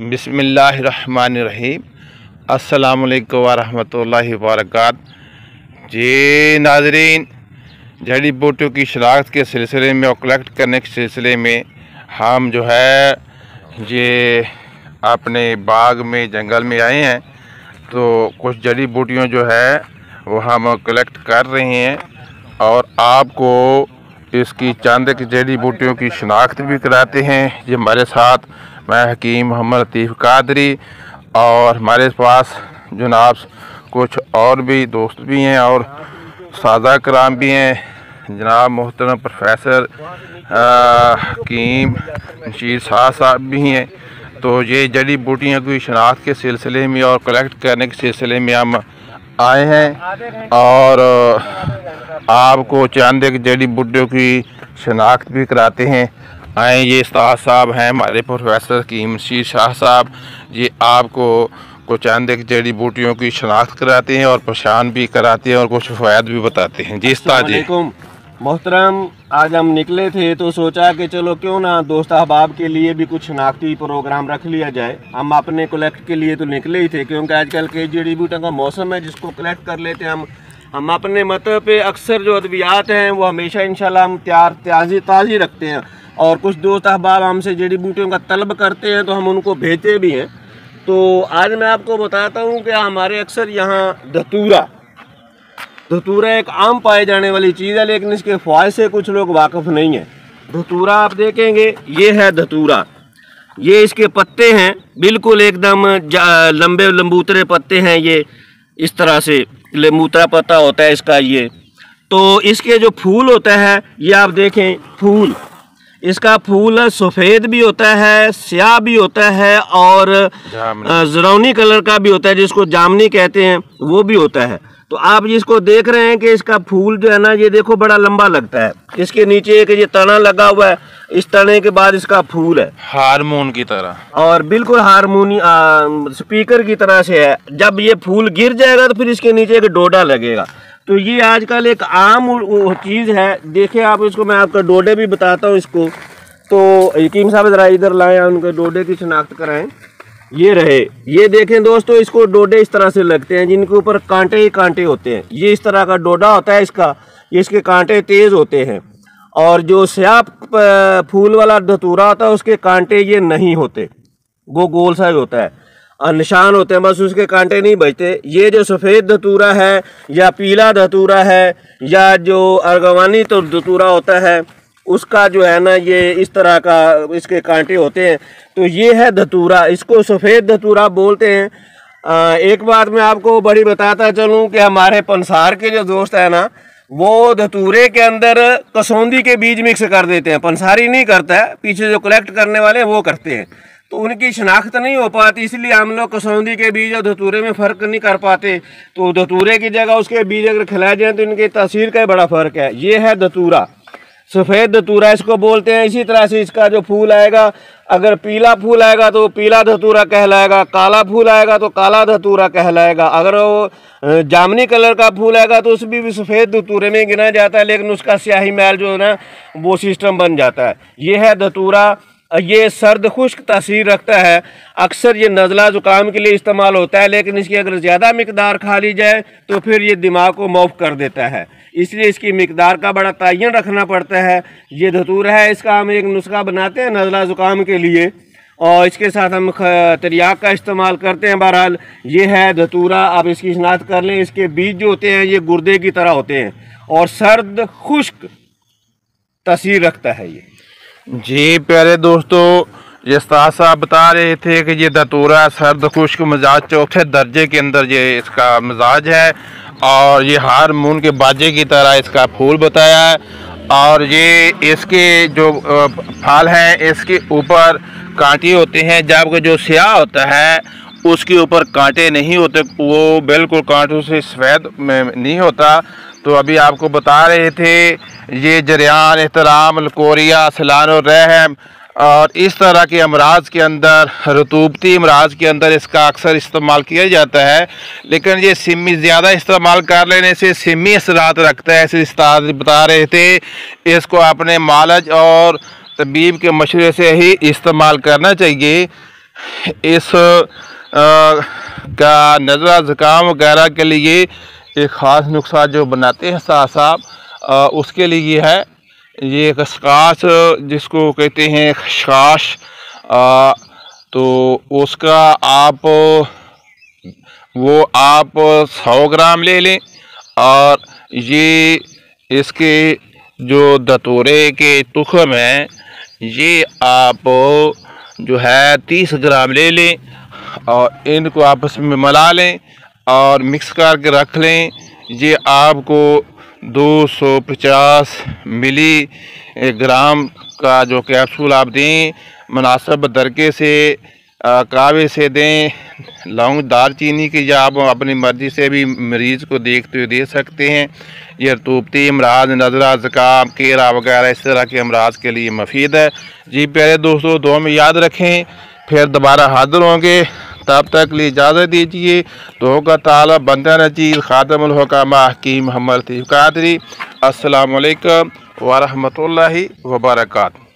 बिस्मिल्लाहिर्रहमानिर्रहीम। अस्सलाम वालेकुम वरहमतुल्लाहि वबरकातुहू। जी नाज़रीन, जड़ी बूटियों की शनाख्त के सिलसिले में और कलेक्ट करने के सिलसिले में हम जो है ये अपने बाग में जंगल में आए हैं, तो कुछ जड़ी बूटियों जो है वो हम कलेक्ट कर रहे हैं और आपको इसकी चंद की जड़ी बूटियों की शनाख्त भी कराते हैं। ये हमारे साथ मैं हकीम मोहम्मद लतीफ़ कादरी और हमारे पास जनाब कुछ और भी दोस्त भी हैं और सादा कराम भी हैं। जनाब मोहतरम प्रोफेसर हकीम नशीर शाह साहब भी हैं। तो ये जड़ी बूटियों की शनाख्त के सिलसिले में और कलेक्ट करने के सिलसिले में हम आए हैं और आपको चंद एक जड़ी बूटियों की शनाख्त भी कराते हैं। आए, ये उस्ताद साहब हैं हमारे प्रोफेसर हकीम नशीर शाह साहब। ये आपको कुछ चंद एक जड़ी बूटियों की शनाख्त कराते हैं और पहचान भी कराते हैं और कुछ फ़वायद भी बताते हैं। जी उस्ताद जी। मोहतरम, आज हम निकले थे तो सोचा कि चलो क्यों ना दोस्त अहबाब के लिए भी कुछ शनाख्ती प्रोग्राम रख लिया जाए। हम अपने कलेक्ट के लिए तो निकले ही थे, क्योंकि आजकल के जड़ी बूटियों का मौसम है जिसको कलेक्ट कर लेते हैं हम अपने मतलब पे अक्सर जो अद्वियात हैं वो हमेशा इंशाल्लाह हम ताज़ी रखते हैं। और कुछ दोस्त अहबाब हमसे जड़ी बूटियों का तलब करते हैं तो हम उनको भेजते भी हैं। तो आज मैं आपको बताता हूँ कि हमारे अक्सर यहाँ धतूरा एक आम पाए जाने वाली चीज़ है, लेकिन इसके फ़वाइद से कुछ लोग वाकिफ़ नहीं हैं। धतूरा आप देखेंगे, ये है धतूरा। ये इसके पत्ते हैं, बिल्कुल एकदम लंबे लंबूतरे पत्ते हैं। ये इस तरह से लंबूतरा पत्ता होता है इसका। ये तो इसके जो फूल होता है, ये आप देखें फूल, इसका फूल सफ़ेद भी होता है, स्याह भी होता है और ज़रौनी कलर का भी होता है, जिसको जामनी कहते हैं, वो भी होता है। तो आप जिसको देख रहे हैं कि इसका फूल जो है ना, ये देखो बड़ा लंबा लगता है। इसके नीचे एक ये तना लगा हुआ है, इस तने के बाद इसका फूल है हारमोन की तरह और बिल्कुल हारमोनी स्पीकर की तरह से है। जब ये फूल गिर जाएगा तो फिर इसके नीचे एक डोडा लगेगा। तो ये आजकल एक आम चीज़ है। देखिए आप इसको, मैं आपका डोडे भी बताता हूँ इसको। तो हकीम साहब ज़रा इधर लाएं, उनके डोडे की शनाख्त कराएं। ये रहे, ये देखें दोस्तों, इसको डोडे इस तरह से लगते हैं जिनके ऊपर कांटे ही कांटे होते हैं। ये इस तरह का डोडा होता है इसका, ये इसके कांटे तेज़ होते हैं। और जो स्याह फूल वाला धतूरा होता है उसके कांटे ये नहीं होते, वो गोल सा होता है और निशान होते हैं, बस उसके कांटे नहीं बचते। ये जो सफ़ेद धतूरा है या पीला धतूरा है या जो अर्गवानी तो धतूरा होता है, उसका जो है ना ये इस तरह का इसके कांटे होते हैं। तो ये है धतूरा, इसको सफ़ेद धतूरा बोलते हैं। एक बात मैं आपको बड़ी बताता चलूँ कि हमारे पंसार के जो दोस्त हैं ना, वो धतूरे के अंदर कसौंदी के बीज मिक्स कर देते हैं। पंसारी नहीं करता है, पीछे जो कलेक्ट करने वाले वो करते हैं। तो उनकी शनाख्त नहीं हो पाती, इसलिए हम लोग कसौंदी के बीज और धतूरे में फ़र्क नहीं कर पाते। तो धतूरे की जगह उसके बीज अगर खिलाए जाएँ तो इनकी तासीर का बड़ा फ़र्क है। ये है धतूरा, सफ़ेद धतूरा इसको बोलते हैं। इसी तरह से इसका जो फूल आएगा, अगर पीला फूल आएगा तो पीला धतूरा कहलाएगा, काला फूल आएगा तो काला धतूरा कहलाएगा। अगर वो जामनी कलर का फूल आएगा तो उसमें भी सफ़ेद धतूरे में गिना जाता है, लेकिन उसका स्याही मैल जो है ना वो सिस्टम बन जाता है। ये है धतूरा। ये सर्द खुश्क तासीर रखता है। अक्सर ये नज़ला ज़ुकाम के लिए इस्तेमाल होता है, लेकिन इसकी अगर ज़्यादा मिकदार खा ली जाए तो फिर ये दिमाग को मौफ कर देता है, इसलिए इसकी मिकदार का बड़ा तयन रखना पड़ता है। ये धतूरा है, इसका हम एक नुस्खा बनाते हैं नज़ला ज़ुकाम के लिए और इसके साथ हम तिरियाक का इस्तेमाल करते हैं। बहरहाल ये है धतूरा, आप इसकी शनाख्त कर लें। इसके बीज जो होते हैं ये गुर्दे की तरह होते हैं और सर्द खुश्क तासीर रखता है ये। जी प्यारे दोस्तों, ये उस्ताद साहब बता रहे थे कि ये धतूरा सर्द खुश्क मिजाज चौथे दर्जे के अंदर ये इसका मिजाज है और ये हारमोन के बाजे की तरह इसका फूल बताया है। और ये इसके जो फल हैं इसके ऊपर कांटे होते हैं, जबकि जो स्याह होता है उसके ऊपर कांटे नहीं होते, वो बिल्कुल कांटों से सफ़ेद में नहीं होता। तो अभी आपको बता रहे थे ये जरियान, एहतराम, लकोरिया, सलान और रहम और इस तरह के अमराज के अंदर, रतूबती अमराज के अंदर इसका अक्सर इस्तेमाल किया जाता है। लेकिन ये सिमी ज़्यादा इस्तेमाल कर लेने से सिमी असरात रखता है। ऐसे उस्ताद बता रहे थे इसको अपने मालज और तबीब के मशवरे से ही इस्तेमाल करना चाहिए। इस का नज़ला ज़ुकाम वगैरह के लिए एक ख़ास नुस्खा जो बनाते हैं साहब उसके लिए है ये खसकास, जिसको कहते हैं खसकाश। तो उसका आप 100 ग्राम ले लें, और ये इसके जो दतूरे के तुखम हैं ये आप जो है 30 ग्राम ले लें, और इनको आपस में मिला लें और मिक्स करके रख लें। ये आपको 250 मिली ग्राम का जो कैप्सूल आप दें, मुनासिब दरके से कावे से दें, लौंग दालचीनी की, या आप अपनी मर्ज़ी से भी मरीज़ को देखते हुए दे सकते हैं। यह रतूबती अमराज, नज़ला, ज़ुकाम, केरा वगैरह इस तरह के अमराज के लिए मुफीद है। जी प्यारे दोस्तों, दुआ में याद रखें, फिर दोबारा हाज़िर होंगे। तब तक लिए इजाज़त दीजिए। तो का ताला बंदा नजीर ख़ातमुल हुकामा हकीम मोहम्मद लतीफ़ क़ादरी। अस्सलामु अलैकुम व रहमतुल्लाहि व बरकातहू।